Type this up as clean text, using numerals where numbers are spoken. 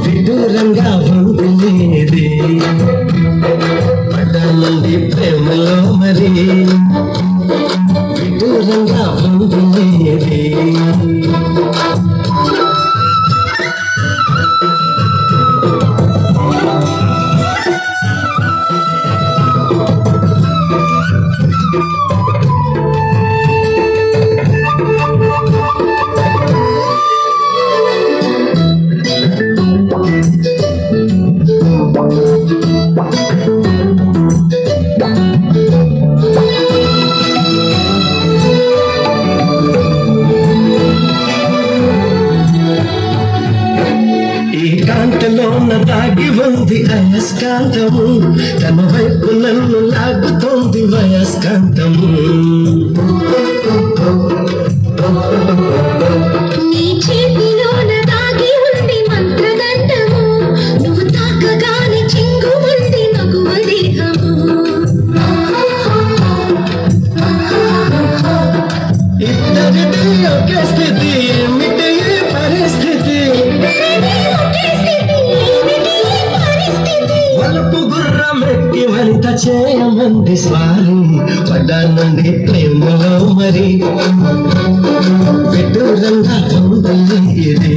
విదూరంగా ఉండేది పడ్డానండి ప్రేమలో మరి విదూరంగా ఉండేది. కాంతలోన దాగి ఉంది అయస్కాంతము, తన వైపు నన్ను లాగుతోంది వయస్కాంతము. నీ చేతిలోన దాగి ఉంది మంత్రదండము, నువ్వు తాకగానే చింగు ఉంది మగువ దేహము. ఇద్దరిది ఒకే స్థితి, ఏమిటి పరిస్థితి? వలుపు గుర్రం ఎక్కి వనిత చేయమంది స్వారీ, పడ్డానండి ప్రేమలో మరి విదూరంగా ఉండేది.